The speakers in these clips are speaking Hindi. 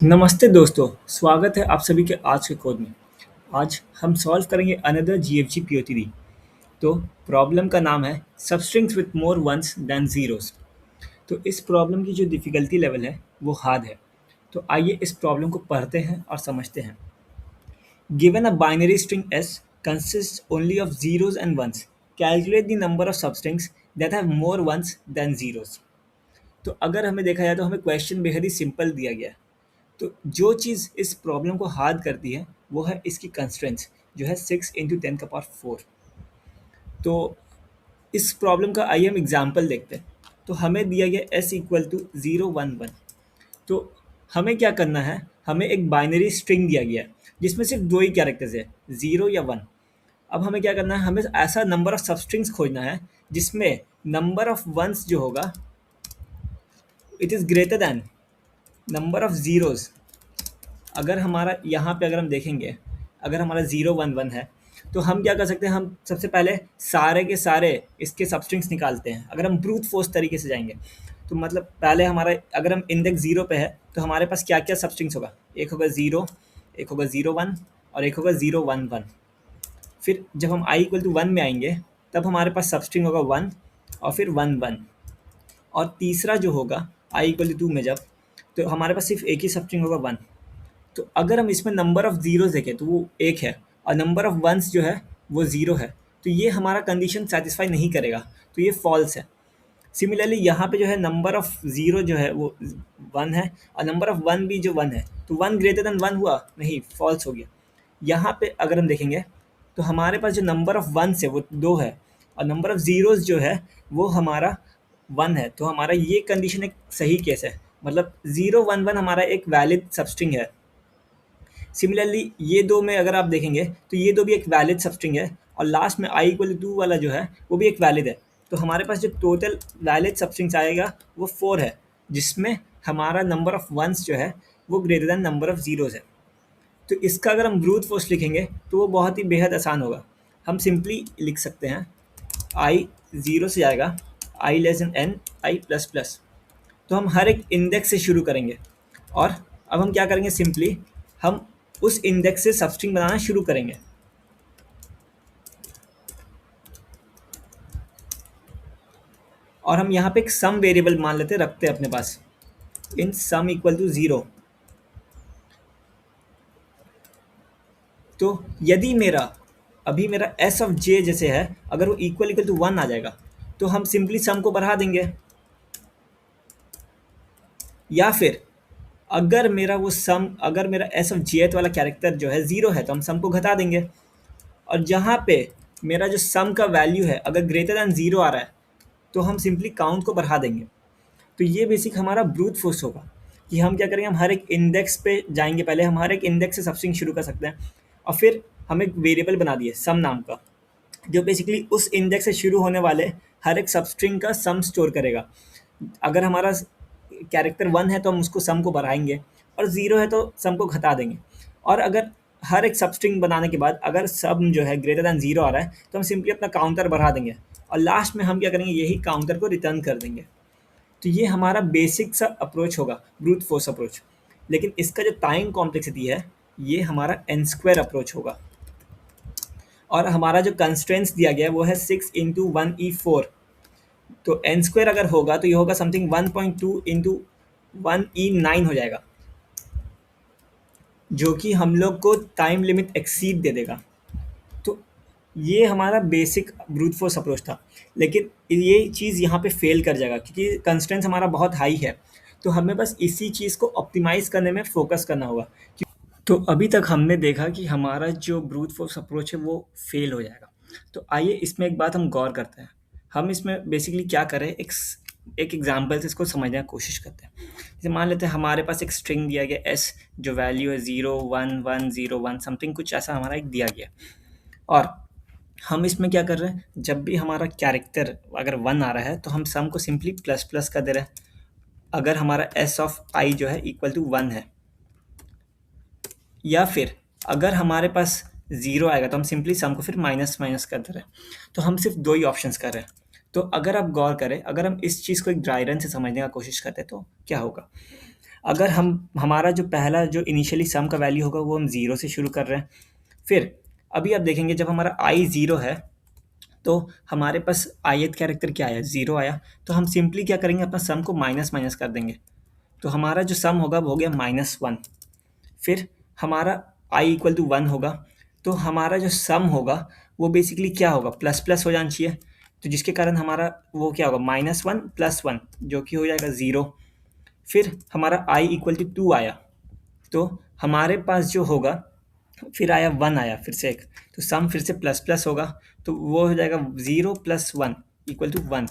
नमस्ते दोस्तों, स्वागत है आप सभी के आज के कोड में। आज हम सॉल्व करेंगे अनदर जीएफजी पीओटीडी। तो प्रॉब्लम का नाम है substrings with more ones than zeros. तो इस प्रॉब्लम की जो डिफ़िकल्टी लेवल है वो हार्ड है। तो आइए इस प्रॉब्लम को पढ़ते हैं और समझते हैं। Given a binary string S consists only of zeros and ones. Calculate the number of substrings that have more ones than zeros. तो अगर हमें देखा जाए तो हमें क्वेश्चन बेहद ही सिंपल दिया गया है। तो जो चीज़ इस प्रॉब्लम को हार्ड करती है वो है इसकी कंस्ट्रेंट्स जो है 6 × 10⁴। तो इस प्रॉब्लम का आइए हम एग्जाम्पल देखते हैं। तो हमें दिया गया S = 0 1 1। तो हमें क्या करना है, हमें एक बाइनरी स्ट्रिंग दिया गया है जिसमें सिर्फ दो ही कैरेक्टर्स है, 0 या 1। अब हमें क्या करना है, हमें ऐसा नंबर ऑफ सबस्ट्रिंग्स खोजना है जिसमें नंबर ऑफ वंस जो होगा it is greater than number of zeros. अगर हमारा यहाँ पे अगर हम देखेंगे, अगर हमारा 0 1 1 है तो हम क्या कर सकते हैं, हम सबसे पहले सारे के सारे इसके सबस्ट्रिंग्स निकालते हैं। अगर हम ब्रूट फोर्स तरीके से जाएंगे तो मतलब पहले हमारा अगर हम इंडेक्स 0 पे है तो हमारे पास क्या क्या सबस्ट्रिंग्स होगा, एक होगा 0, एक होगा 0 1 और एक होगा 0 1 1। फिर जब हम i = 1 में आएंगे तब हमारे पास सबस्ट्रिंग होगा 1 और फिर 1 1। और तीसरा जो होगा i = 2 में जब, तो हमारे पास सिर्फ एक ही सबस्ट्रिंग होगा 1। तो अगर हम इसमें नंबर ऑफ़ ज़ीरोज़ देखें तो वो 1 है और नंबर ऑफ़ वंस जो है वो 0 है। तो ये हमारा कंडीशन सैटिस्फाई नहीं करेगा, तो ये फ़ॉल्स है। सिमिलरली यहाँ पे जो है नंबर ऑफ़ 0 जो है वो 1 है और नंबर ऑफ़ 1 भी जो 1 है, तो 1 ग्रेटर दैन 1 हुआ? नहीं, फ़ॉल्स हो गया। यहाँ पे अगर हम देखेंगे तो हमारे पास जो नंबर ऑफ़ वंस है वो 2 है और नंबर ऑफ़ ज़ीरोज़ जो है वो हमारा 1 है। तो हमारा ये कंडीशन एक सही केस है, मतलब 0 1 1 हमारा एक वैलिड सबस्ट्रिंग है। सिमिलरली ये दो में अगर आप देखेंगे तो ये दो भी एक वैलिड सबस्ट्रिंग है और लास्ट में i = 2 वाला जो है वो भी एक वैलिड है। तो हमारे पास जो टोटल वैलिड सबस्ट्रिंग्स आएगा वो 4 है, जिसमें हमारा नंबर ऑफ़ वंस जो है वो greater than number of zeros है। तो इसका अगर हम ब्रूट फोर्स लिखेंगे तो वो बहुत ही बेहद आसान होगा। हम सिंपली लिख सकते हैं i 0 से जाएगा i n i++। तो हम हर एक इंडेक्स से शुरू करेंगे और अब हम क्या करेंगे, सिंपली हम उस इंडेक्स से सबस्ट्रिंग बनाना शुरू करेंगे। और हम यहाँ पे एक सम वेरिएबल मान लेते हैं, रखते हैं अपने पास, इन सम = 0। तो यदि मेरा S(j) जैसे है, अगर वो = 1 आ जाएगा तो हम सिंपली सम को बढ़ा देंगे। या फिर अगर मेरा S(j) वाला कैरेक्टर जो है 0 है तो हम सम को घटा देंगे। और जहाँ पे मेरा जो सम का वैल्यू है अगर ग्रेटर दैन 0 आ रहा है तो हम सिंपली काउंट को बढ़ा देंगे। तो ये बेसिक हमारा ब्रूट फोर्स होगा कि हम क्या करेंगे, हम हर एक इंडेक्स पे जाएंगे। पहले हम हर एक इंडेक्स से सबस्ट्रिंग शुरू कर सकते हैं और फिर हम एक वेरिएबल बना दिए सम नाम का, जो बेसिकली उस इंडेक्स से शुरू होने वाले हर एक सबस्ट्रिंग का सम स्टोर करेगा। अगर हमारा कैरेक्टर 1 है तो हम उसको सम को बढ़ाएंगे और 0 है तो सम को घटा देंगे। और अगर हर एक सबस्ट्रिंग बनाने के बाद अगर सम जो है ग्रेटर दैन 0 आ रहा है तो हम सिंपली अपना काउंटर बढ़ा देंगे और लास्ट में हम क्या करेंगे, यही काउंटर को रिटर्न कर देंगे। तो ये हमारा बेसिक सा अप्रोच होगा, ब्रूट फोर्स अप्रोच। लेकिन इसका जो टाइम कॉम्प्लेक्सिटी है ये हमारा n² अप्रोच होगा। और हमारा जो कंस्ट्रेंट्स दिया गया है वो है 6 × 1e4। तो n² अगर होगा तो ये होगा समथिंग 1.2 × 1e9 हो जाएगा, जो कि हम लोग को टाइम लिमिट एक्सीड दे देगा। तो ये हमारा बेसिक ब्रूट फोर्स अप्रोच था, लेकिन ये चीज़ यहाँ पे फेल कर जाएगा क्योंकि कंस्ट्रेंट्स हमारा बहुत हाई है। तो हमें बस इसी चीज़ को ऑप्टिमाइज़ करने में फोकस करना होगा। तो अभी तक हमने देखा कि हमारा जो ब्रूट फोर्स अप्रोच है वो फेल हो जाएगा। तो आइए इसमें एक बात हम गौर करते हैं। हम इसमें बेसिकली क्या करें, एक एग्जांपल से इसको समझने की कोशिश करते हैं। जैसे मान लेते हैं हमारे पास एक स्ट्रिंग दिया गया S, जो वैल्यू है 0 1 1 0 1 समथिंग, कुछ ऐसा हमारा एक दिया गया। और हम इसमें क्या कर रहे हैं, जब भी हमारा कैरेक्टर अगर 1 आ रहा है तो हम सम को सिंपली प्लस प्लस कर दे रहे हैं। अगर हमारा S(i) जो है = 1 है, या फिर अगर हमारे पास 0 आएगा तो हम सिंपली सम को फिर माइनस माइनस कर दे रहे हैं। तो हम सिर्फ दो ही ऑप्शंस कर रहे हैं। तो अगर आप गौर करें, अगर हम इस चीज़ को एक ड्राई रन से समझने का कोशिश करते हैं तो क्या होगा। अगर हम हमारा जो पहला जो इनिशियली सम का वैल्यू होगा वो हम 0 से शुरू कर रहे हैं। फिर अभी आप देखेंगे जब हमारा आई 0 है तो हमारे पास ith कैरेक्टर क्या आया, 0 आया। तो हम सिंपली क्या करेंगे, अपना सम को माइनस माइनस कर देंगे। तो हमारा जो सम होगा वो हो गया -1। फिर हमारा आई इक्वल टू 1 होगा। तो हमारा जो सम होगा वो बेसिकली क्या होगा, प्लस प्लस हो जाना चाहिए। तो जिसके कारण हमारा वो क्या होगा, -1 + 1 जो कि हो जाएगा 0। फिर हमारा आई इक्वल टू 2 आया। तो हमारे पास जो होगा फिर आया 1 आया फिर से एक। तो सम फिर से प्लस प्लस होगा। तो वो हो जाएगा 0 + 1 = 1।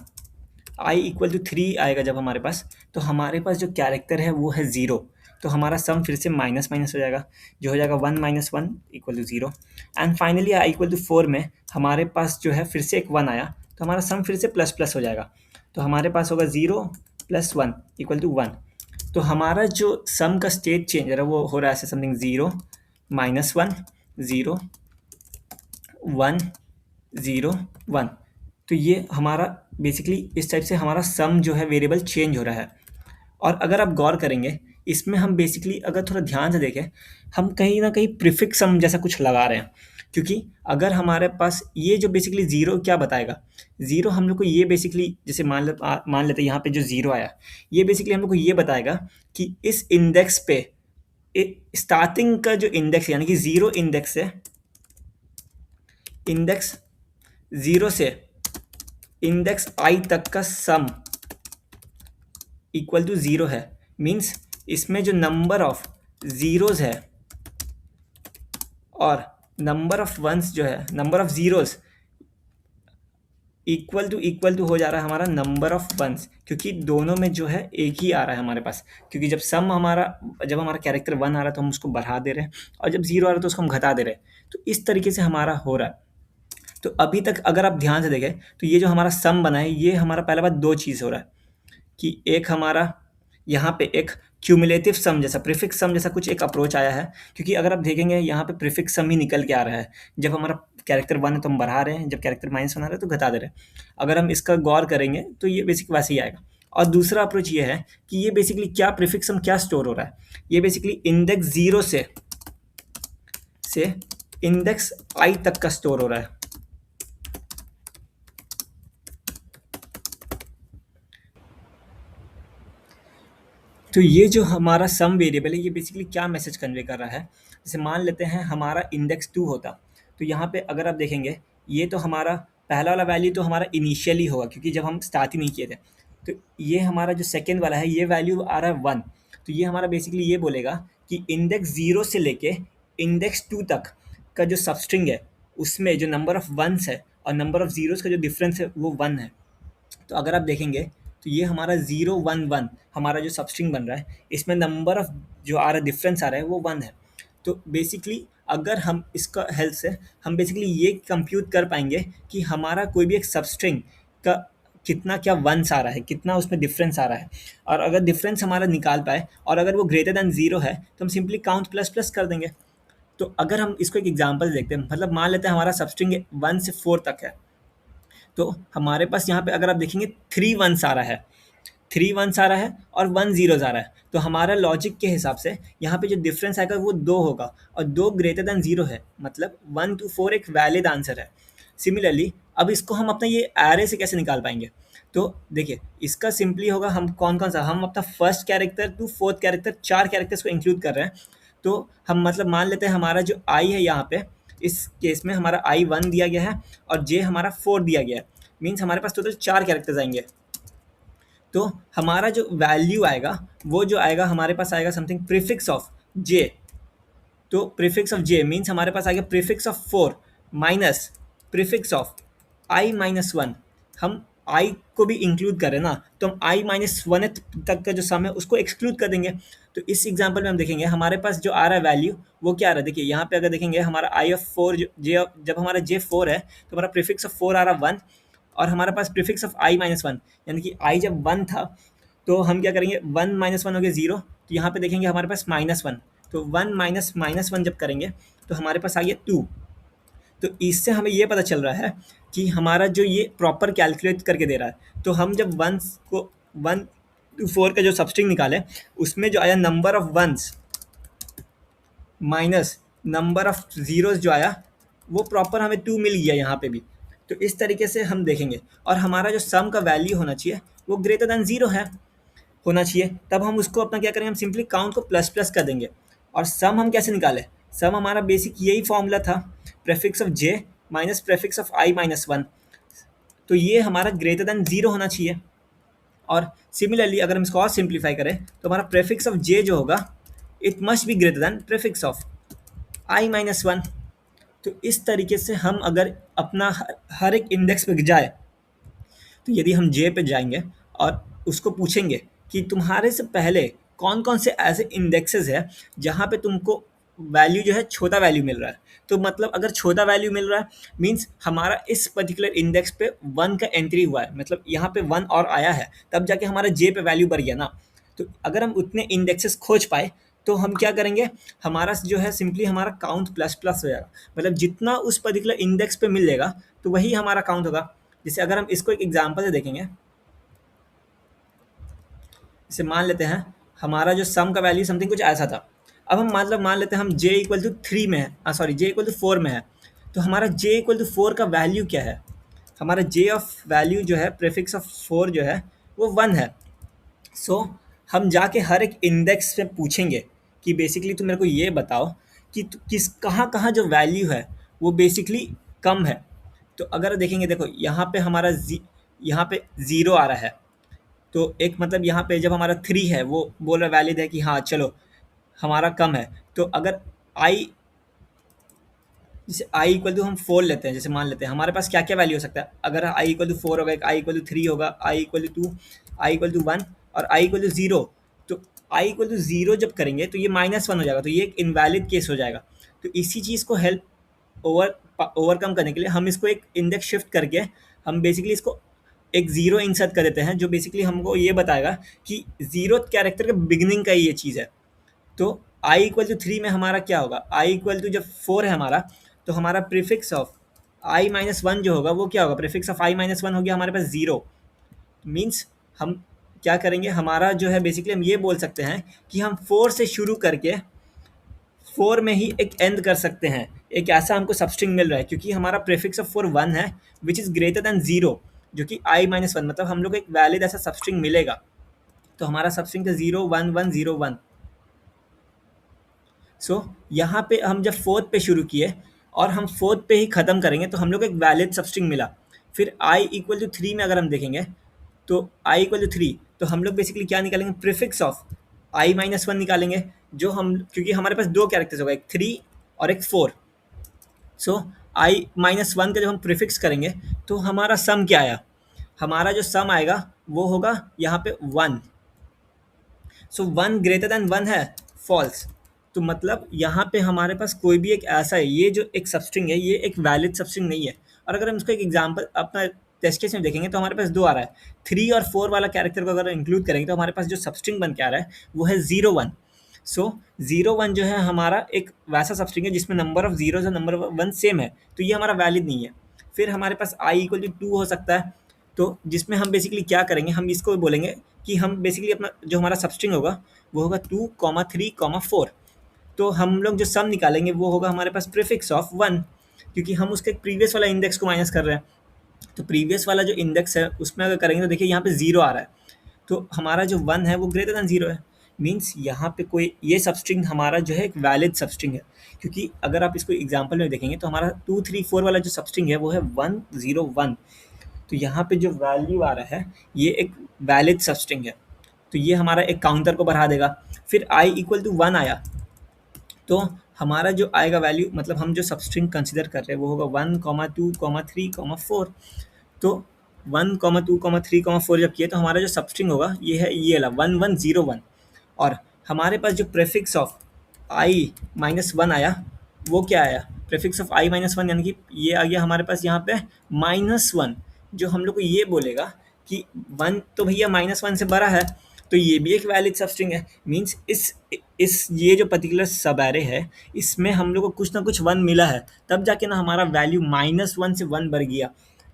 आई इक्वल टू 3 आएगा जब हमारे पास, तो हमारे पास जो कैरेक्टर है वो है 0। तो हमारा सम फिर से माइनस माइनस हो जाएगा, जो हो जाएगा 1 - 1 = 0। And finally I equal to 4 में हमारे पास जो है फिर से एक 1 आया। तो हमारा सम फिर से प्लस प्लस हो जाएगा। तो हमारे पास होगा 0 + 1 = 1। तो हमारा जो सम का स्टेट चेंज है वो हो रहा है ऐसे समथिंग 0 - 1 0 1 0 1। तो ये हमारा बेसिकली इस टाइप से हमारा सम जो है वेरिएबल चेंज हो रहा है। और अगर आप गौर करेंगे इसमें हम बेसिकली अगर थोड़ा ध्यान से देखें, हम कहीं ना कहीं प्रीफिक्स सम जैसा कुछ लगा रहे हैं। क्योंकि अगर हमारे पास ये जो बेसिकली ज़ीरो क्या बताएगा, ज़ीरो हम लोग को ये बेसिकली जैसे मान लेते हैं यहाँ पे जो ज़ीरो आया, ये बेसिकली हम लोग को ये बताएगा कि इस इंडेक्स पे स्टार्टिंग का जो इंडेक्स यानी कि ज़ीरो इंडेक्स से इंडेक्स 0 से इंडेक्स i तक का सम इक्वल टू 0 है। मीन्स इसमें जो नंबर ऑफ ज़ीरोज़ है और नंबर ऑफ वंस जो है, number of zeros equal to हो जा रहा है हमारा नंबर ऑफ वंस, क्योंकि दोनों में जो है एक ही आ रहा है हमारे पास। क्योंकि जब हमारा कैरेक्टर 1 आ रहा है तो हम उसको बढ़ा दे रहे हैं, और जब 0 आ रहा है तो उसको हम घटा दे रहे हैं। तो इस तरीके से हमारा हो रहा है। तो अभी तक अगर आप ध्यान से देखें तो ये जो हमारा सम बना है, ये हमारा पहला बात दो चीज़ हो रहा है कि एक हमारा यहाँ पे एक क्यूमुलेटिव सम जैसा, प्रीफिक्स सम जैसा कुछ एक अप्रोच आया है। क्योंकि अगर आप देखेंगे यहाँ पे प्रीफिक्स सम ही निकल के आ रहा है। जब हमारा कैरेक्टर 1 है तो हम बढ़ा रहे हैं, जब कैरेक्टर -1 आ रहा है तो घटा दे रहे हैं। अगर हम इसका गौर करेंगे तो ये बेसिक वैसे ही आएगा। और दूसरा अप्रोच ये है कि ये बेसिकली क्या प्रीफिक्स सम क्या स्टोर हो रहा है, ये बेसिकली इंडेक्स 0 से इंडेक्स i तक का स्टोर हो रहा है। तो ये जो हमारा सम वेरिएबल है ये बेसिकली क्या मैसेज कन्वे कर रहा है। जैसे मान लेते हैं हमारा इंडेक्स 2 होता, तो यहाँ पे अगर आप देखेंगे ये तो हमारा पहला वाला वैल्यू तो हमारा इनिशियली होगा, क्योंकि जब हम स्टार्ट ही नहीं किए थे। तो ये हमारा जो सेकेंड वाला है ये वैल्यू आ रहा है 1। तो ये हमारा बेसिकली ये बोलेगा कि इंडेक्स 0 से लेके इंडेक्स 2 तक का जो सबस्ट्रिंग है उसमें जो नंबर ऑफ वंस है और नंबर ऑफ जीरोस का जो डिफरेंस है वो 1 है। तो अगर आप देखेंगे तो ये हमारा 0 1 1 हमारा जो सबस्ट्रिंग बन रहा है, इसमें नंबर ऑफ जो आ रहा है डिफरेंस आ रहा है वो 1 है। तो बेसिकली अगर हम इसका हेल्प से हम बेसिकली ये कंप्यूट कर पाएंगे कि हमारा कोई भी एक सबस्ट्रिंग का कितना क्या वंस आ रहा है, कितना उसमें डिफरेंस आ रहा है। और अगर डिफरेंस हमारा निकाल पाए और अगर वो ग्रेटर दैन 0 है तो हम सिंपली काउंट प्लस प्लस कर देंगे। तो अगर हम इसको एक एग्जाम्पल देखते हैं, मतलब मान लेते हैं हमारा सबस्ट्रिंग 1 से 4 तक है। तो हमारे पास यहाँ पे अगर आप देखेंगे 3 वंस आ रहा है, 3 वंस आ रहा है और 1 ज़ीरोज़ आ रहा है। तो हमारा लॉजिक के हिसाब से यहाँ पे जो डिफरेंस आएगा वो 2 होगा और 2 ग्रेटर दैन 0 है, मतलब 1 to 4 एक वैलिड आंसर है। सिमिलरली अब इसको हम अपना ये एरे से कैसे निकाल पाएंगे, तो देखिए इसका सिंपली होगा, हम कौन कौन सा, हम अपना first character to fourth character 4 characters को इंक्लूड कर रहे हैं। तो हम मतलब मान लेते हैं हमारा जो आई है यहाँ पे, इस केस में हमारा आई 1 दिया गया है और जे हमारा 4 दिया गया है। मीन्स हमारे पास टोटल 4 कैरेक्टर्स आएंगे। तो हमारा जो वैल्यू आएगा वो जो आएगा हमारे पास आएगा समथिंग प्रीफिक्स ऑफ जे। तो प्रीफिक्स ऑफ जे मीन्स हमारे पास आएगा prefix of 4 minus prefix of I -1। हम आई को भी इंक्लूड करें ना, तो हम आई -1 तक का जो सम है उसको एक्सक्लूड कर देंगे। तो इस एग्जांपल में हम देखेंगे हमारे पास जो आ रहा है वैल्यू वो क्या आ रहा है। देखिए यहाँ पे अगर देखेंगे हमारा आई ऑफ 4 जे, जब हमारा जे 4 है तो हमारा प्रीफिक्स ऑफ 4 आ रहा है 1, और हमारे पास प्रीफिक्स ऑफ आई -1 यानी कि आई जब 1 था तो हम क्या करेंगे, 1 -1 हो गया 0। तो यहाँ पे देखेंगे हमारे पास -1, तो 1 -1 जब करेंगे तो हमारे पास आ गया 2। तो इससे हमें ये पता चल रहा है कि हमारा जो ये प्रॉपर कैलकुलेट करके दे रहा है। तो हम जब वंस को वन टू 4 का जो सबस्ट्रिंग निकाले उसमें जो आया number of ones minus number of zeros जो आया वो प्रॉपर हमें 2 मिल गया यहाँ पे भी। तो इस तरीके से हम देखेंगे और हमारा जो सम का वैल्यू होना चाहिए वो ग्रेटर देन 0 है होना चाहिए। तब हम उसको अपना क्या करेंगे, हम सिंपली काउंट को प्लस प्लस कर देंगे। और सम हम कैसे निकालें, सम हमारा बेसिक यही फॉर्मूला था, prefix of J minus prefix of I minus one. तो ये हमारा ग्रेटर देन 0 होना चाहिए। और सिमिलरली अगर हम इसको और सिंप्लीफाई करें तो हमारा प्रेफिक्स ऑफ जे जो होगा it must be greater than prefix of I minus one. तो इस तरीके से हम अगर अपना हर एक इंडेक्स पे जाए तो यदि हम जे पे जाएंगे और उसको पूछेंगे कि तुम्हारे से पहले कौन कौन से ऐसे इंडेक्सेस है जहाँ पे तुमको वैल्यू जो है छोटा वैल्यू मिल रहा है, तो मतलब अगर छोटा वैल्यू मिल रहा है मीन्स हमारा इस पर्टिकुलर इंडेक्स पे 1 का एंट्री हुआ है, मतलब यहाँ पे 1 और आया है तब जाके हमारा जे पे वैल्यू बढ़ गया ना। तो अगर हम उतने इंडेक्सेस खोज पाए तो हम क्या करेंगे, हमारा जो है सिंपली हमारा काउंट प्लस प्लस हो जाएगा, मतलब जितना उस पर्टिकुलर इंडेक्स पे मिल जाएगा तो वही हमारा काउंट होगा। जैसे अगर हम इसको एक एग्जांपल से देखेंगे, जैसे मान लेते हैं हमारा जो सम का वैल्यू समथिंग कुछ ऐसा था। अब हम मतलब मान लेते हैं हम j इक्वल टू 3 में है, सॉरी j इक्वल टू 4 में है। तो हमारा j इक्वल टू 4 का वैल्यू क्या है, हमारा j ऑफ वैल्यू जो है प्रीफिक्स ऑफ 4 जो है वो 1 है। सो हम जाके हर एक इंडेक्स से पूछेंगे कि बेसिकली तुम मेरे को ये बताओ कि किस कहाँ कहाँ जो वैल्यू है वो बेसिकली कम है। तो अगर देखेंगे, देखो यहाँ पे हमारा यहाँ पे 0 आ रहा है, तो एक मतलब यहाँ पे जब हमारा 3 है वो बोल रहा वैलिड है कि हाँ चलो हमारा कम है। तो अगर आई, जैसे आई इक्वल टू हम 4 लेते हैं, जैसे मान लेते हैं हमारे पास क्या क्या वैल्यू हो सकता है। अगर आई इक्वल टू 4 होगा, एक आई इक्वल टू 3 होगा, I equal to 2, I equal to 1 और आई इक्वल टू 0। तो आई इक्वल टू 0 जब करेंगे तो ये -1 हो जाएगा, तो ये एक इनवैलिड केस हो जाएगा। तो इसी चीज़ को हेल्प ओवरकम करने के लिए हम इसको एक इंडेक्स शिफ्ट करके हम बेसिकली इसको एक 0 इंसर्ट कर देते हैं, जो बेसिकली हमको ये बताएगा कि 0 कैरेक्टर के बिगिनिंग का ये चीज़ है। तो आई इक्वल टू 3 में हमारा क्या होगा, आई इक्वल टू जब 4 है हमारा, तो हमारा prefix of I minus one जो होगा वो क्या होगा, prefix of I minus one हो गया हमारे पास 0। मीन्स हम क्या करेंगे, हमारा जो है बेसिकली हम ये बोल सकते हैं कि हम 4 से शुरू करके 4 में ही एक एंड कर सकते हैं। एक ऐसा हमको सबस्ट्रिंग मिल रहा है क्योंकि हमारा प्रीफिक्स ऑफ 4 1 है विच इज़ ग्रेटर दैन 0, जो कि आई माइनस वन, मतलब हम लोग को एक वैलिड ऐसा सबस्ट्रिंग मिलेगा। तो हमारा सबस्ट्रिंग था 0 1 1 0 1। सो यहाँ पे हम जब 4th पे शुरू किए और हम 4th पे ही ख़त्म करेंगे तो हम लोग को एक वैलिड सबस्ट्रिंग मिला। फिर आई इक्वल टू 3 में अगर हम देखेंगे तो आई इक्वल टू 3, तो हम लोग बेसिकली क्या निकालेंगे, prefix of I minus one निकालेंगे, जो हम क्योंकि हमारे पास 2 कैरेक्टर्स होगा, एक 3 और एक 4। सो आई माइनस वन का जब हम प्रीफिक्स करेंगे तो हमारा सम क्या आया, हमारा जो सम आएगा वो होगा यहाँ पे 1। सो 1 ग्रेटर देन 1 है, फॉल्स। तो मतलब यहाँ पे हमारे पास कोई भी एक ऐसा है, ये जो एक सबस्ट्रिंग है ये एक वैलिड सबस्ट्रिंग नहीं है। और अगर हम इसको एक एग्जांपल अपना टेस्ट केस में देखेंगे तो हमारे पास 2 आ रहा है, 3 और 4 वाला कैरेक्टर को अगर इंक्लूड करेंगे तो हमारे पास जो सबस्ट्रिंग बन के आ रहा है वो है 0 1। सो 0 1 जो है हमारा एक वैसा सबस्ट्रिंग है जिसमें नंबर ऑफ जीरोज और नंबर ऑफ वन सेम है, तो ये हमारा वैलिड नहीं है। फिर हमारे पास आई इक्वल टू 2 हो सकता है, तो जिसमें हम बेसिकली क्या करेंगे, हम इसको बोलेंगे कि हम बेसिकली अपना जो हमारा सबस्ट्रिंग होगा वो होगा 2 3 4। तो हम लोग जो सम निकालेंगे वो होगा हमारे पास प्रीफिक्स ऑफ 1, क्योंकि हम उसके प्रीवियस वाला इंडेक्स को माइनस कर रहे हैं। तो प्रीवियस वाला जो इंडेक्स है उसमें अगर करेंगे तो देखिए यहाँ पे 0 आ रहा है, तो हमारा जो 1 है वो ग्रेटर दैन 0 है। मीन्स यहाँ पे कोई ये सबस्ट्रिंग हमारा जो है एक वैलिड सबस्ट्रिंग है, क्योंकि अगर आप इसको एग्जाम्पल में देखेंगे तो हमारा 2 3 4 वाला जो सबस्ट्रिंग है वो है 1 0 1। तो यहाँ पे जो वैल्यू आ रहा है ये एक वैलिड सबस्ट्रिंग है, तो ये हमारा एक काउंटर को बढ़ा देगा। फिर आई इक्वल टू 1 आया तो हमारा जो आएगा वैल्यू, मतलब हम जो सबस्ट्रिंग कंसिडर कर रहे हैं वो होगा 1 2 3 4। तो 1 2 3 4 जब किए तो हमारा जो सबस्ट्रिंग होगा ये है ये वाला 1 1 0 1। और हमारे पास जो prefix of I minus one आया वो क्या आया, prefix of I minus one, यानी कि ये आ गया हमारे पास यहाँ पे -1, जो हम लोग को ये बोलेगा कि 1 तो भैया -1 से बड़ा है, तो ये भी एक वैलिड सबस्ट्रिंग है। मीन्स इस ये जो पर्टिकुलर सब एरे है इसमें हम लोग को कुछ ना कुछ 1 मिला है, तब जाके ना हमारा वैल्यू -1 से 1 बढ़ गया।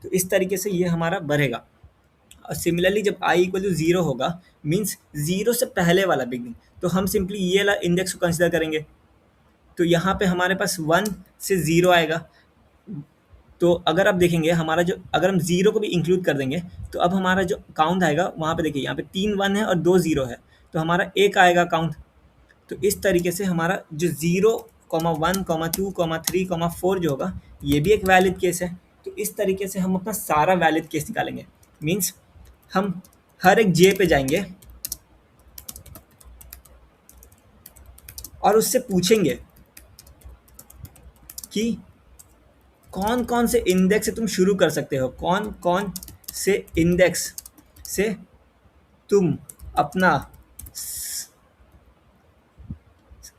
तो इस तरीके से ये हमारा बढ़ेगा। सिमिलरली जब आई इक्वल टू ज़ीरो होगा मीन्स ज़ीरो से पहले वाला बिगनिंग, तो हम सिंपली ये वाला इंडेक्स को कंसिडर करेंगे। तो यहाँ पे हमारे पास 1 से 0 आएगा। तो अगर आप देखेंगे हमारा जो, अगर हम 0 को भी इंक्लूड कर देंगे तो अब हमारा जो काउंट आएगा वहाँ पे देखिए, यहाँ पे 3 1 है और 2 0 है, तो हमारा 1 आएगा काउंट। तो इस तरीके से हमारा जो 0, 1, 2, 3, 4 जो होगा ये भी एक वैलिड केस है। तो इस तरीके से हम अपना सारा वैलिड केस निकालेंगे। मीन्स हम हर एक जे पे जाएंगे और उससे पूछेंगे कि कौन कौन से इंडेक्स से तुम शुरू कर सकते हो, कौन कौन से इंडेक्स से तुम अपना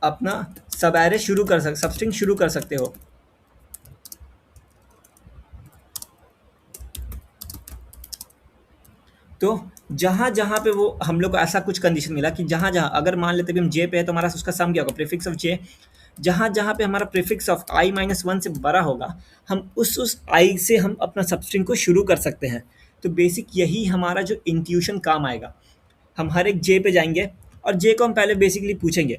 अपना सब एरे शुरू कर सकते, सबस्ट्रिंग शुरू कर सकते हो। तो जहाँ जहाँ पे वो हम लोग को ऐसा कुछ कंडीशन मिला कि जहाँ जहाँ, अगर मान लेते भी हम जे पे है तो हमारा उसका सम क्या होगा, प्रीफिक्स ऑफ जे। जहाँ जहाँ पे हमारा prefix of i minus one से बड़ा होगा हम उस i से हम अपना सबस्ट्रिंग को शुरू कर सकते हैं। तो बेसिक यही हमारा जो इंट्यूशन काम आएगा। हम हर एक जे पे जाएंगे और जे को हम पहले बेसिकली पूछेंगे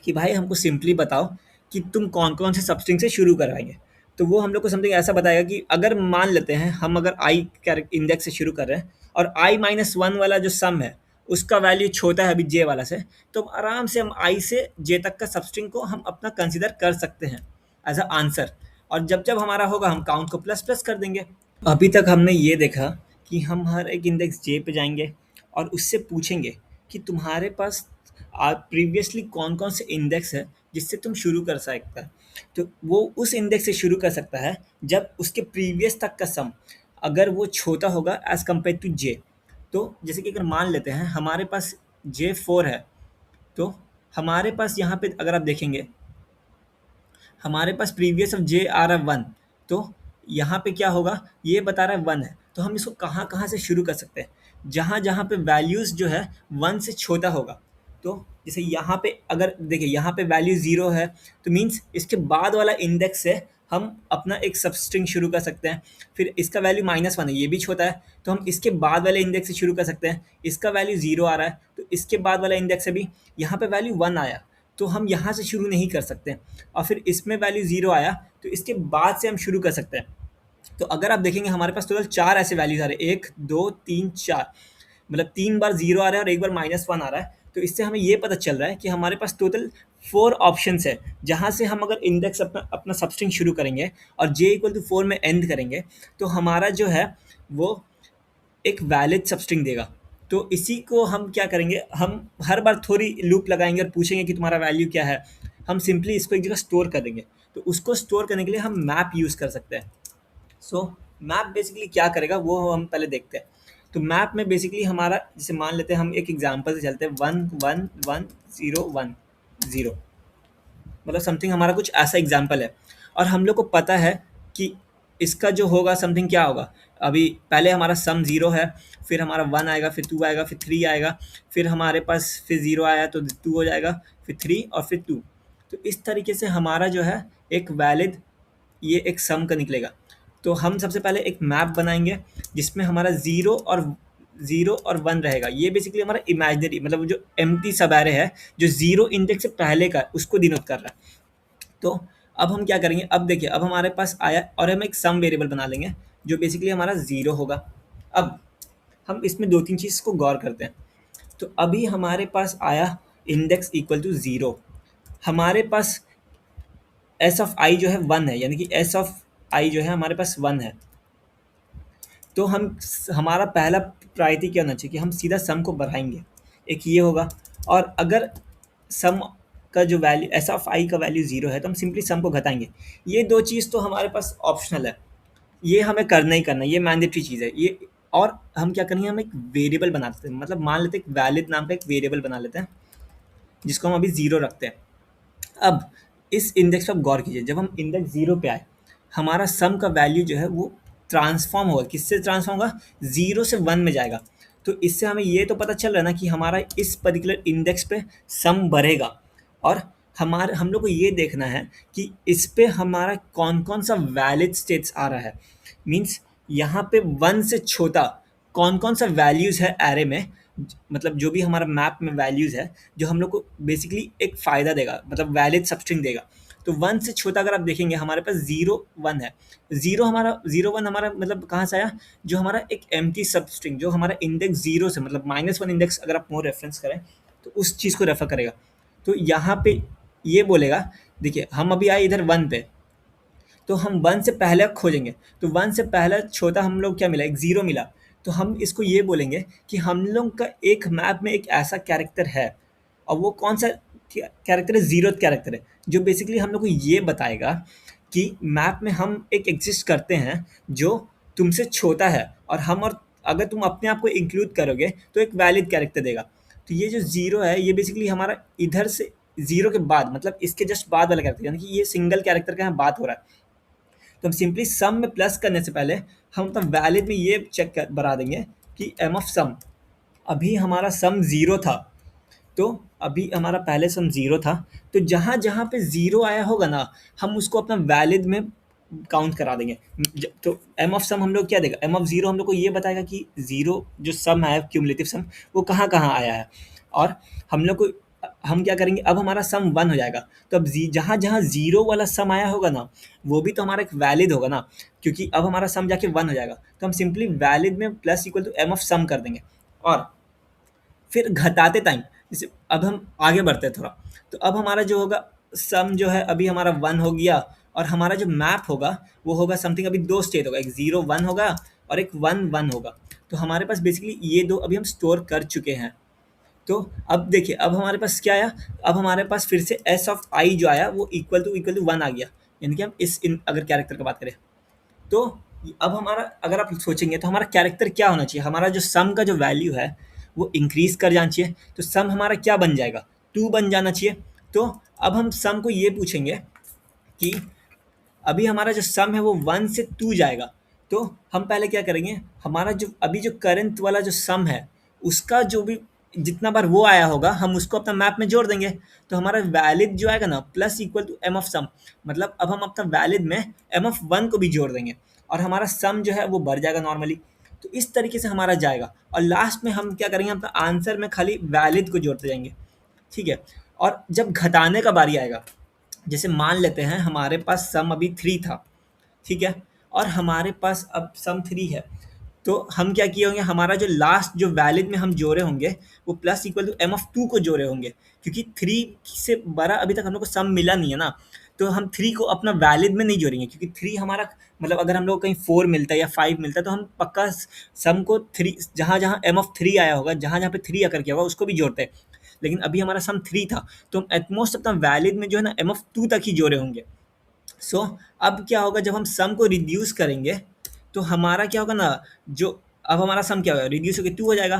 कि भाई हमको सिंपली बताओ कि तुम कौन कौन से सबस्ट्रिंग से शुरू करवाएंगे। तो वो हम लोग को समथिंग ऐसा बताएगा कि अगर मान लेते हैं हम अगर आई इंडेक्स से शुरू कर रहे हैं और i माइनस वन वाला जो सम है उसका वैल्यू छोटा है अभी जे वाला से, तो आराम से हम i से j तक का सबस्ट्रिंग को हम अपना कंसिडर कर सकते हैं एज अ आंसर। और जब जब हमारा होगा हम काउंट को प्लस प्लस कर देंगे। अभी तक हमने ये देखा कि हम हर एक इंडेक्स जे पे जाएंगे और उससे पूछेंगे कि तुम्हारे पास प्रीवियसली कौन कौन से इंडेक्स है जिससे तुम शुरू कर सकता है। तो वो उस इंडेक्स से शुरू कर सकता है जब उसके प्रीवियस तक का सम अगर वो छोटा होगा एज कम्पेयर टू जे। तो जैसे कि अगर मान लेते हैं हमारे पास जे 4 है, तो हमारे पास यहाँ पे अगर आप देखेंगे हमारे पास प्रीवियस ऑफ जे आ रहा है 1, तो यहाँ पे क्या होगा ये बता रहा है 1 है, तो हम इसको कहाँ कहाँ से शुरू कर सकते हैं, जहाँ जहाँ पे वैल्यूज़ जो है 1 से छोटा होगा। तो जैसे यहाँ पे अगर देखिए यहाँ पे वैल्यू 0 है तो मीन्स इसके बाद वाला इंडेक्स से हम अपना एक सबस्ट्रिंग शुरू कर सकते हैं। फिर इसका वैल्यू -1 है, ये भी छोटा है, तो हम इसके बाद वाले इंडेक्स से शुरू कर सकते हैं। इसका वैल्यू 0 आ रहा है तो इसके बाद वाला इंडेक्स से भी यहाँ पे वैल्यू 1 आया तो हम यहाँ से शुरू नहीं कर सकते। और फिर इसमें वैल्यू 0 आया तो इसके बाद से हम शुरू कर सकते हैं। तो अगर आप देखेंगे हमारे पास टोटल 4 ऐसे वैल्यूज़ आ रहे हैं, 1, 2, 3, 4, मतलब 3 बार 0 आ रहा है और 1 बार -1 आ रहा है। तो इससे हमें ये पता चल रहा है कि हमारे पास टोटल 4 ऑप्शंस है जहाँ से हम अगर इंडेक्स अपना अपना सबस्ट्रिंग शुरू करेंगे और j इक्वल टू 4 में एंड करेंगे तो हमारा जो है वो एक वैलिड सबस्ट्रिंग देगा। तो इसी को हम क्या करेंगे, हम हर बार थोड़ी लूप लगाएंगे और पूछेंगे कि तुम्हारा वैल्यू क्या है। हम सिंपली इसको एक जगह स्टोर कर देंगे। तो उसको स्टोर करने के लिए हम मैप यूज़ कर सकते हैं। सो मैप बेसिकली क्या करेगा वो हम पहले देखते हैं। तो मैप में बेसिकली हमारा, जैसे मान लेते हैं हम एक एग्जांपल से चलते हैं 1 1 1 0 1 0, मतलब समथिंग हमारा कुछ ऐसा एग्जांपल है और हम लोग को पता है कि इसका जो होगा समथिंग क्या होगा। अभी पहले हमारा सम 0 है, फिर हमारा 1 आएगा, फिर 2 आएगा, फिर 3 आएगा, फिर हमारे पास फिर 0 आया तो 2 हो जाएगा, फिर 3 और फिर 2। तो इस तरीके से हमारा जो है एक वैलिड ये एक सम का निकलेगा। तो हम सबसे पहले एक मैप बनाएंगे जिसमें हमारा 0 और 1 रहेगा। ये बेसिकली हमारा इमेजिनरी, मतलब जो एम्प्टी सब एरे है जो 0 इंडेक्स से पहले का उसको डिनोट कर रहा है। तो अब हम क्या करेंगे, अब देखिए अब हमारे पास आया और हम एक सम वेरिएबल बना लेंगे जो बेसिकली हमारा 0 होगा। अब हम इसमें 2-3 चीज़ को गौर करते हैं। तो अभी हमारे पास आया इंडेक्स इक्वल टू 0, हमारे पास एस ऑफ आई जो है 1 है, यानी कि एस ऑफ आई जो है हमारे पास 1 है। तो हम हमारा पहला प्रायोरिटी क्या होना चाहिए कि हम सीधा सम को बढ़ाएंगे, एक ये होगा। और अगर सम का जो वैल्यू एस ऑफ आई का वैल्यू 0 है तो हम सिंपली सम को घटाएंगे। ये 2 चीज़ तो हमारे पास ऑप्शनल है, ये हमें करना ही करना है, ये मैंडेटरी चीज़ है ये। और हम क्या करेंगे, हम एक वेरिएबल बना देते हैं, मतलब मान लेते हैं एक वैलिड नाम का एक वेरिएबल बना लेते हैं जिसको हम अभी 0 रखते हैं। अब इस इंडेक्स पर गौर कीजिए, जब हम इंडेक्स 0 पे आए हमारा सम का वैल्यू जो है वो ट्रांसफॉर्म होगा, किससे ट्रांसफॉर्म होगा, 0 से 1 में जाएगा। तो इससे हमें ये तो पता चल रहा है ना कि हमारा इस पर्टिकुलर इंडेक्स पे सम बढ़ेगा। और हम लोग को ये देखना है कि इस पे हमारा कौन कौन सा वैलिड स्टेट्स आ रहा है। मीन्स यहाँ पे 1 से छोटा कौन कौन सा वैल्यूज़ है एरे में, मतलब जो भी हमारा मैप में वैल्यूज़ है जो हम लोग को बेसिकली एक फ़ायदा देगा, मतलब वैलिड सबस्ट्रिंग देगा। तो वन से छोटा अगर आप देखेंगे हमारे पास जीरो वन है। जीरो वन हमारा मतलब कहाँ से आया, जो हमारा एक एम्प्टी सबस्ट्रिंग जो हमारा इंडेक्स जीरो से मतलब -1 इंडेक्स अगर आप मोर रेफरेंस करें तो उस चीज़ को रेफर करेगा। तो यहाँ पे ये बोलेगा, देखिए हम अभी आए इधर वन पे, तो हम वन से पहले खोजेंगे, तो वन से पहला छोटा हम लोग क्या मिला, एक ज़ीरो मिला। तो हम इसको ये बोलेंगे कि हम लोग का एक मैप में एक ऐसा कैरेक्टर है, और वो कौन सा कैरेक्टर है, ज़ीरो कैरेक्टर है, जो बेसिकली हम लोग को ये बताएगा कि मैप में हम एक एग्जिस्ट करते हैं जो तुमसे छोटा है, और अगर तुम अपने आप को इंक्लूड करोगे तो एक वैलिड कैरेक्टर देगा। तो ये जो ज़ीरो है ये बेसिकली हमारा इधर से ज़ीरो के बाद मतलब इसके जस्ट बाद वाला कैरेक्टर, यानी कि ये सिंगल कैरेक्टर का यहाँ बात हो रहा है। तो हम सिंपली सम में प्लस करने से पहले हम मतलब वैलिड में ये चेक कर बना देंगे कि एम ऑफ सम, अभी हमारा सम ज़ीरो था, तो अभी हमारा पहले सम ज़ीरो था, तो जहाँ जहाँ पे ज़ीरो आया होगा ना हम उसको अपना वैलिड में काउंट करा देंगे। तो एम ऑफ सम हम लोग क्या देगा, एम ऑफ ज़ीरो हम लोग को ये बताएगा कि ज़ीरो जो सम है क्यूमुलेटिव सम वो कहाँ कहाँ आया है, और हम लोग को हम क्या करेंगे, अब हमारा सम वन हो जाएगा। तो अब जहाँ जहाँ ज़ीरो वाला सम आया होगा ना वो भी तो हमारा एक वैलिड होगा ना, क्योंकि अब हमारा सम जाके वन हो जाएगा। तो हम सिंपली वैलिड में plus equal to M of sum कर देंगे, और फिर घटाते टाइम जैसे अब हम आगे बढ़ते हैं थोड़ा, तो अब हमारा जो होगा सम जो है अभी हमारा वन हो गया, और हमारा जो मैप होगा वो होगा समथिंग, अभी दो स्टेट होगा, एक ज़ीरो वन होगा और एक वन वन होगा। तो हमारे पास बेसिकली ये दो अभी हम स्टोर कर चुके हैं। तो अब देखिए अब हमारे पास क्या आया, अब हमारे पास फिर से एस ऑफ आई जो आया वो इक्वल टू वन आ गया, यानी कि हम अगर कैरेक्टर की बात करें तो अब हमारा अगर आप सोचेंगे तो हमारा कैरेक्टर क्या होना चाहिए, हमारा जो सम का जो वैल्यू है वो इंक्रीज कर जाना चाहिए। तो सम हमारा क्या बन जाएगा, टू बन जाना चाहिए। तो अब हम सम को ये पूछेंगे कि अभी हमारा जो सम है वो वन से टू जाएगा, तो हम पहले क्या करेंगे, हमारा जो अभी जो करंट वाला जो सम है उसका जो भी जितना बार वो आया होगा हम उसको अपना मैप में जोड़ देंगे। तो हमारा वैलिड जो आएगा ना plus equal to M of sum, मतलब अब हम अपना वैलिड में एम ऑफ वन को भी जोड़ देंगे, और हमारा सम जो है वो बढ़ जाएगा नॉर्मली। तो इस तरीके से हमारा जाएगा, और लास्ट में हम क्या करेंगे, अपना आंसर में खाली वैलिड को जोड़ते जाएंगे। ठीक है, और जब घटाने का बारी आएगा, जैसे मान लेते हैं हमारे पास सम अभी थ्री था, ठीक है, और हमारे पास अब सम थ्री है, तो हम क्या किए होंगे, हमारा जो लास्ट जो वैलिड में हम जोड़े होंगे वो plus equal to M of two को जोड़े होंगे, क्योंकि थ्री से बड़ा अभी तक हम लोग को सम मिला नहीं है ना, तो हम थ्री को अपना वैलिड में नहीं जोड़ेंगे, क्योंकि थ्री हमारा मतलब अगर हम लोग को कहीं फोर मिलता है या फाइव मिलता है तो हम पक्का सम को थ्री जहाँ जहाँ एम ऑफ थ्री आया होगा, जहाँ जहाँ पे थ्री आकर के होगा उसको भी जोड़ते हैं। लेकिन अभी हमारा सम थ्री था, तो हम एटमोस्ट अपना वैलिड में जो है ना एम ऑफ टू तक ही जोड़े होंगे। सो अब क्या होगा, जब हम सम को रिड्यूस करेंगे तो हमारा क्या होगा ना, जो अब हमारा सम क्या होगा, रिड्यूस होकर टू हो जाएगा।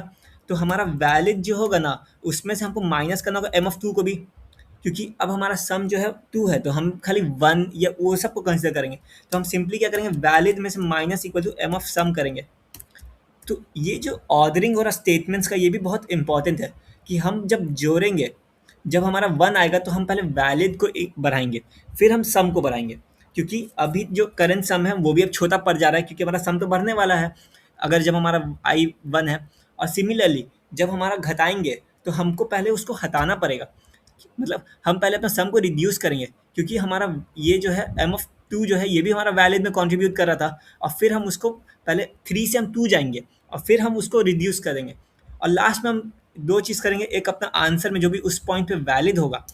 तो हमारा वैलिड जो होगा ना उसमें से हमको माइनस करना होगा एम ऑफ टू को भी, क्योंकि अब हमारा सम जो है टू है, तो हम खाली वन या वो सबको कंसिडर करेंगे। तो हम सिंपली क्या करेंगे, वैलिड में से minus equal to M of sum करेंगे। तो ये जो ऑर्डरिंग हो रहा स्टेटमेंट्स का ये भी बहुत इंपॉर्टेंट है, कि हम जब जोड़ेंगे, जब हमारा वन आएगा तो हम पहले वैलिड को एक बढ़ाएंगे, फिर हम सम को बढ़ाएंगे, क्योंकि अभी जो करंट सम है वो भी अब छोटा पड़ जा रहा है, क्योंकि हमारा सम तो बढ़ने वाला है अगर जब हमारा आई वन है। और सिमिलरली जब हमारा घटाएंगे तो हमको पहले उसको हटाना पड़ेगा, मतलब हम पहले अपना सम को रिड्यूस करेंगे, क्योंकि हमारा ये जो है एम ऑफ टू जो है ये भी हमारा वैलिड में कंट्रीब्यूट कर रहा था, और फिर हम उसको पहले थ्री से हम टू जाएंगे और फिर हम उसको रिड्यूस करेंगे, और लास्ट में हम दो चीज़ करेंगे, एक अपना आंसर में जो भी उस पॉइंट पे वैलिड होगा,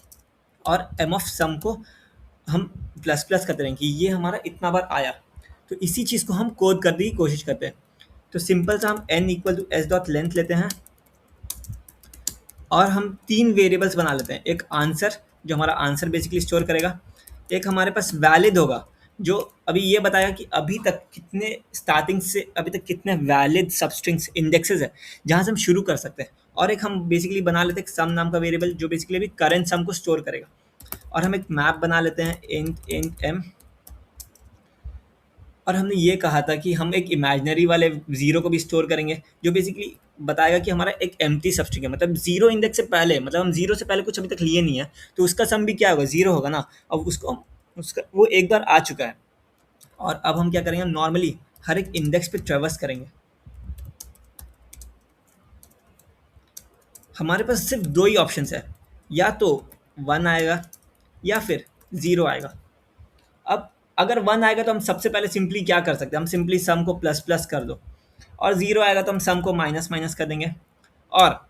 और एम ऑफ सम को हम प्लस प्लस करते रहेंगे कि ये हमारा इतना बार आया। तो इसी चीज़ को हम कोड करने की कोशिश करते हैं। तो सिंपल सा हम n equal to S dot length लेते हैं, और हम तीन वेरिएबल्स बना लेते हैं, एक आंसर जो हमारा आंसर बेसिकली स्टोर करेगा, एक हमारे पास वैलिड होगा जो अभी ये बताएगा कि अभी तक कितने स्टार्टिंग से अभी तक कितने वैलिड सबस्ट्रिंग्स इंडेक्सेस है जहाँ से हम शुरू कर सकते हैं, और एक हम बेसिकली बना लेते हैं सम नाम का वेरिएबल जो बेसिकली अभी करंट सम को स्टोर करेगा। और हम एक मैप बना लेते हैं इंट इंट एम, और हमने ये कहा था कि हम एक इमेजिनरी वाले ज़ीरो को भी स्टोर करेंगे जो बेसिकली बताएगा कि हमारा एक एम्प्टी सबस्ट्रिंग है, मतलब ज़ीरो इंडेक्स से पहले, मतलब हम ज़ीरो से पहले कुछ अभी तक लिए नहीं है, तो उसका सम भी क्या होगा, ज़ीरो होगा ना। अब उसका वो एक बार आ चुका है, और अब हम क्या करेंगे, हम नॉर्मली हर एक इंडेक्स पे ट्रेवर्स करेंगे। हमारे पास सिर्फ दो ही ऑप्शंस है, या तो 1 आएगा या फिर 0 आएगा। अब अगर 1 आएगा तो हम सबसे पहले सिंपली क्या कर सकते हैं, हम सिंपली सम को प्लस प्लस कर दो, और 0 आएगा तो हम सम को माइनस माइनस कर देंगे। और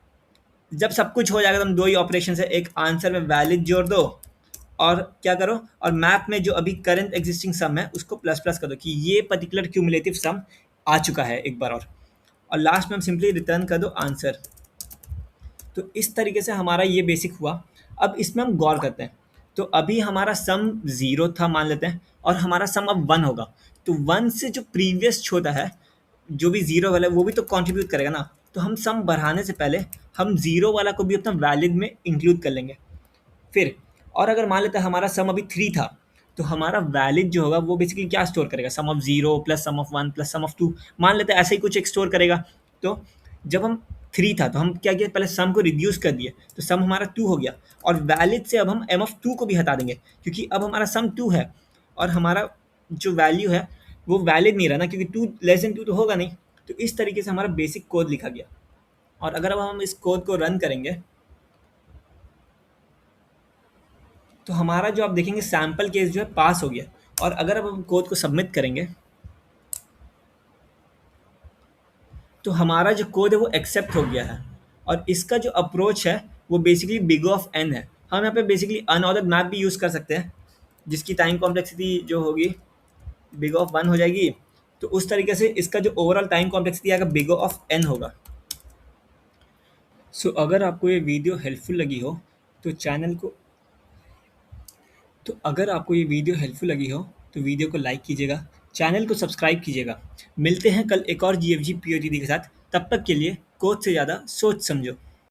जब सब कुछ हो जाएगा तो हम दो ही ऑपरेशन है, एक आंसर में वैलिड जोड़ दो और क्या करो, और मैप में जो अभी करंट एग्जिस्टिंग सम है उसको प्लस प्लस कर दो कि ये पर्टिकुलर क्यूमुलेटिव सम आ चुका है एक बार। और लास्ट में हम सिंपली रिटर्न कर दो आंसर। तो इस तरीके से हमारा ये बेसिक हुआ। अब इसमें हम गौर करते हैं। तो अभी हमारा सम 0 था मान लेते हैं, और हमारा सम अब 1 होगा। तो 1 से जो प्रीवियस छोटा है, जो भी 0 वाला है वो भी तो कंट्रीब्यूट करेगा ना। तो हम सम बढ़ाने से पहले हम 0 वाला को भी अपना वैलिड में इंक्लूड कर लेंगे। फिर और अगर मान लेते हैं हमारा सम अभी 3 था, तो हमारा वैलिड जो होगा वो बेसिकली क्या स्टोर करेगा, sum of 0 plus sum of 1 plus sum of 2, मान लेते हैं ऐसे ही कुछ एक स्टोर करेगा। तो जब हम 3 था तो हम क्या किया, पहले सम को रिड्यूस कर दिए, तो सम हमारा 2 हो गया। और वैलिड से अब हम एम ऑफ 2 को भी हटा देंगे, क्योंकि अब हमारा सम 2 है और हमारा जो वैल्यू है वो वैलिड नहीं रहा ना, क्योंकि 2 लेस देन 2 तो होगा नहीं। तो इस तरीके से हमारा बेसिक कोड लिखा गया। और अगर अब हम इस कोड को रन करेंगे तो हमारा जो आप देखेंगे सैम्पल केस जो है पास हो गया। और अगर अब हम कोड को सबमिट करेंगे तो हमारा जो कोड है वो एक्सेप्ट हो गया है। और इसका जो अप्रोच है वो बेसिकली बिग ऑफ एन है। हम यहाँ पे बेसिकली अनऑर्डर्ड मैप भी यूज़ कर सकते हैं, जिसकी टाइम कॉम्प्लेक्सिटी जो होगी बिग ऑफ 1 हो जाएगी। तो उस तरीके से इसका जो ओवरऑल टाइम कॉम्प्लेक्सिटी आएगा बिग ऑफ एन होगा। सो अगर आपको ये वीडियो हेल्पफुल लगी हो तो चैनल को तो अगर आपको ये वीडियो हेल्पफुल लगी हो तो वीडियो को लाइक कीजिएगा, चैनल को सब्सक्राइब कीजिएगा। मिलते हैं कल एक और जीएफजी पीओटीडी के साथ। तब तक के लिए कोड से ज़्यादा सोच समझो।